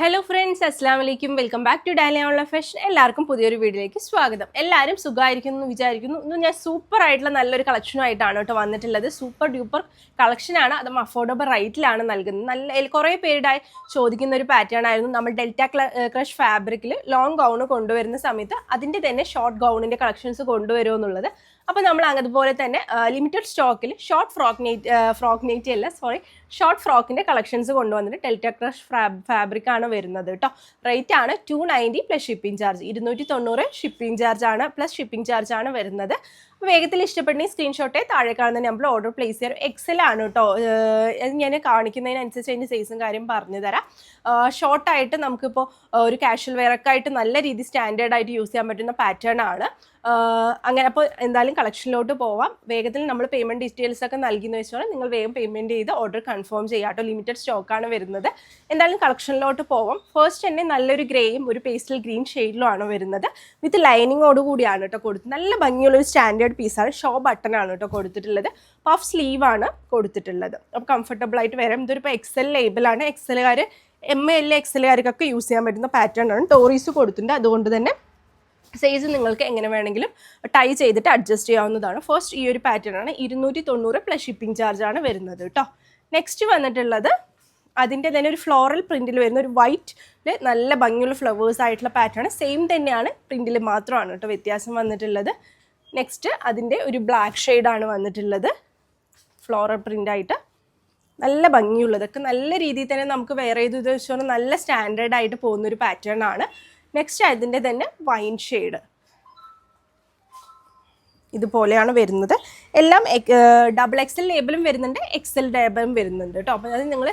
Hello friends, അസ്സാം വലൈക്കും. Welcome back to Dahlia online fashion. എല്ലാവർക്കും പുതിയൊരു വീഡിയോയിലേക്ക് സ്വാഗതം. എല്ലാവരും സുഖമായിരിക്കുന്നു എന്ന് വിചാരിക്കുന്നു. ഇന്ന് ഞാൻ സൂപ്പർ ആയിട്ടുള്ള നല്ലൊരു കളക്ഷനുമായിട്ടാണ് കേട്ടോ വന്നിട്ടുള്ളത്. സൂപ്പർ ഡ്യൂപ്പർ കളക്ഷനാണ്, അതും അഫോർഡബിൾ റേറ്റിലാണ് നൽകുന്നത്. നല്ല കുറേ പേരുടെ ചോദിക്കുന്ന ഒരു പാറ്റേൺ ആയിരുന്നു. നമ്മൾ ഡെൽറ്റ ക്രഷ് ഫാബ്രിക്കിൽ ലോങ് ഗൗൺ കൊണ്ടുവരുന്ന സമയത്ത് അതിൻ്റെ തന്നെ ഷോർട്ട് ഗൗണിൻ്റെ കളക്ഷൻസ് കൊണ്ടുവരുമോ എന്നുള്ളത്. അപ്പോൾ നമ്മൾ അതുപോലെ തന്നെ ലിമിറ്റഡ് സ്റ്റോക്കിൽ ഷോർട്ട് ഫ്രോക്കിൻ്റെ കളക്ഷൻസ് കൊണ്ടുവന്നിട്ട് ഡെൽറ്റ ക്രഷ് ഫാബ്രിക്കാണ് വരുന്നത് കേട്ടോ. റേറ്റ് ആണ് 290 plus shipping charge. 290 shipping charge ആണ്, പ്ലസ് ഷിപ്പിംഗ് ചാർജ് ആണ് വരുന്നത്. വേഗത്തിൽ ഇഷ്ടപ്പെടുന്ന സ്ക്രീൻഷോട്ടെ താഴെ കാണുന്ന നമ്പർ ഓർഡർ പ്ലേസ് ചെയ്യാം. എക്സൽ ആണ് കേട്ടോ. ഞാൻ കാണിക്കുന്നതിനനുസരിച്ച് അതിൻ്റെ സൈസും കാര്യം പറഞ്ഞു തരാം. ഷോർട്ടായിട്ട് നമുക്കിപ്പോൾ ഒരു കാഷ്വൽ വെയറൊക്കെ ആയിട്ട് നല്ല രീതിയിൽ സ്റ്റാൻഡേർഡായിട്ട് യൂസ് ചെയ്യാൻ പറ്റുന്ന പാറ്റേൺ ആണ്. അങ്ങനെ അപ്പോൾ എന്തായാലും കളക്ഷനിലോട്ട് പോവാം. വേഗത്തിൽ നമ്മൾ പേയ്മെൻറ്റ് ഡീറ്റെയിൽസ് ഒക്കെ നൽകിയെന്ന് വെച്ചാൽ നിങ്ങൾ വേഗം പേയ്മെൻറ്റ് ചെയ്ത് ഓർഡർ കൺഫേം ചെയ്യാം കേട്ടോ. ലിമിറ്റഡ് സ്റ്റോക്കാണ് വരുന്നത്. എന്തായാലും കളക്ഷനിലോട്ട് പോവാം. ഫസ്റ്റ് തന്നെ നല്ലൊരു ഗ്രേയും ഒരു പേസ്റ്റൽ ഗ്രീൻ ഷെയ്ഡിലുമാണ് വരുന്നത്. വിത്ത് ലൈനിങ്ങോട് കൂടിയാണ് കേട്ടോ കൊടുത്തത്. നല്ല ഭംഗിയുള്ളൊരു സ്റ്റാൻഡേർഡ് പീസാണ്. ഷോ ബട്ടനാണ് കേട്ടോ കൊടുത്തിട്ടുള്ളത്. പഫ് സ്ലീവാണ് കൊടുത്തിട്ടുള്ളത്. അപ്പോൾ കംഫർട്ടബിൾ ആയിട്ട് വരാം. ഇതൊരു ഇപ്പോൾ എക്സൽ ലേബിളാണ്. എക്സലുകാർ ML എക്സലുകാർക്കൊക്കെ യൂസ് ചെയ്യാൻ പറ്റുന്ന പാറ്റേൺ ആണ്. ടോറീസ് കൊടുത്തിട്ടുണ്ട്. അതുകൊണ്ട് തന്നെ സൈസ് നിങ്ങൾക്ക് എങ്ങനെ വേണമെങ്കിലും ടൈ ചെയ്തിട്ട് അഡ്ജസ്റ്റ് ചെയ്യാവുന്നതാണ്. ഫസ്റ്റ് ഈ ഒരു പാറ്റേൺ ആണ്. 290 പ്ലസ് ഷിപ്പിംഗ് ചാർജ് ആണ് വരുന്നത് കേട്ടോ. നെക്സ്റ്റ് വന്നിട്ടുള്ളത് അതിൻ്റെ തന്നെ ഒരു ഫ്ലോറൽ പ്രിൻറ്റിൽ വരുന്ന ഒരു വൈറ്റിൽ നല്ല ഭംഗിയുള്ള ഫ്ലവേഴ്സ് ആയിട്ടുള്ള പാറ്റേൺ. സെയിം തന്നെയാണ്, പ്രിൻറ്റിൽ മാത്രമാണ് കേട്ടോ വ്യത്യാസം വന്നിട്ടുള്ളത്. നെക്സ്റ്റ് അതിൻ്റെ ഒരു ബ്ലാക്ക് ഷെയ്ഡാണ് വന്നിട്ടുള്ളത്. ഫ്ലോറൽ പ്രിൻ്റായിട്ട് നല്ല ഭംഗിയുള്ളതൊക്കെ നല്ല രീതിയിൽ തന്നെ നമുക്ക് വെയർ ചെയ്ത് വെച്ചാൽ നല്ല സ്റ്റാൻഡേർഡായിട്ട് പോകുന്നൊരു പാറ്റേൺ ആണ്. നെക്സ്റ്റ് അതിൻ്റെ തന്നെ വൈൻ ഷെയ്ഡ് ഇതുപോലെയാണ് വരുന്നത്. എല്ലാം XXL ലേബിളും വരുന്നുണ്ട്, XL ലേബിളും വരുന്നുണ്ട് കേട്ടോ. അപ്പോൾ അത് നിങ്ങൾ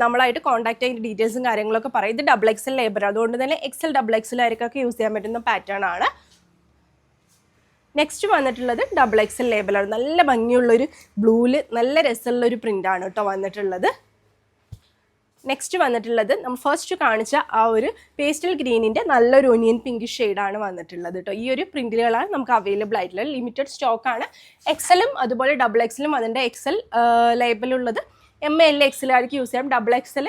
നമ്മളായിട്ട് കോൺടാക്ട് ചെയ്ത ഡീറ്റെയിൽസും കാര്യങ്ങളൊക്കെ പറയും. ഇത് XXL ലേബിൾ, അതുകൊണ്ട് തന്നെ XXL ആയിരിക്കൊക്കെ യൂസ് ചെയ്യാൻ പറ്റുന്ന പാറ്റേൺ ആണ്. നെക്സ്റ്റ് വന്നിട്ടുള്ളത് XXL ലേബിളാണ്. നല്ല ഭംഗിയുള്ളൊരു ബ്ലൂവിൽ നല്ല രസമുള്ളൊരു പ്രിൻ്റാണ് കേട്ടോ വന്നിട്ടുള്ളത്. നെക്സ്റ്റ് വന്നിട്ടുള്ളത് നമ്മൾ ഫസ്റ്റ് കാണിച്ച ആ ഒരു പേസ്റ്റൽ ഗ്രീനിൻ്റെ നല്ലൊരു ഒനിയൻ പിങ്ക് ഷെയ്ഡാണ് വന്നിട്ടുള്ളത് കേട്ടോ. ഈ ഒരു പ്രിൻറ്റുകളാണ് നമുക്ക് അവൈലബിൾ ആയിട്ടുള്ളത്. ലിമിറ്റഡ് സ്റ്റോക്കാണ്. XLും അതുപോലെ XXLും അതിൻ്റെ XL ലേബിളുള്ളത്. ML XLകാർക്ക് യൂസ് ചെയ്യാം. XXL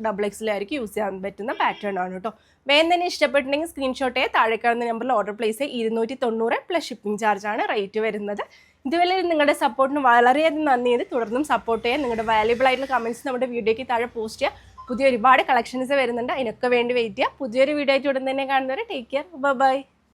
XXLകാർക്ക് യൂസ് ചെയ്യാൻ പറ്റുന്ന പാറ്റേൺ ആണ് കേട്ടോ. വേഗം തന്നെ ഇഷ്ടപ്പെട്ടിട്ടുണ്ടെങ്കിൽ സ്ക്രീൻഷോട്ടേ താഴെ കാണുന്ന നമ്പറിൽ ഓർഡർ പ്ലേസ് ചെയ്യുക. 290 പ്ലസ് ഷിപ്പിംഗ് ചാർജ് ആണ് റേറ്റ് വരുന്നത്. ഇതുവരെ നിങ്ങളുടെ സപ്പോർട്ടിന് വളരെയധികം നന്ദി. തുടർന്നും സപ്പോർട്ട് ചെയ്യാൻ നിങ്ങളുടെ വാല്യുബിൾ ആയിട്ടുള്ള കമൻറ്റ്സ് നമ്മുടെ വീഡിയോയ്ക്ക് താഴെ പോസ്റ്റ് ചെയ്യുക. പുതിയ ഒരുപാട് കളക്ഷൻസ് വരുന്നുണ്ട്, അതിനൊക്കെ വേണ്ടി വെയിറ്റ് ചെയ്യുക. പുതിയൊരു വീഡിയോ ആയിട്ട് ഉടൻ തന്നെ കാണുന്നവരെ ടേക്ക് കെയർ, ബൈ.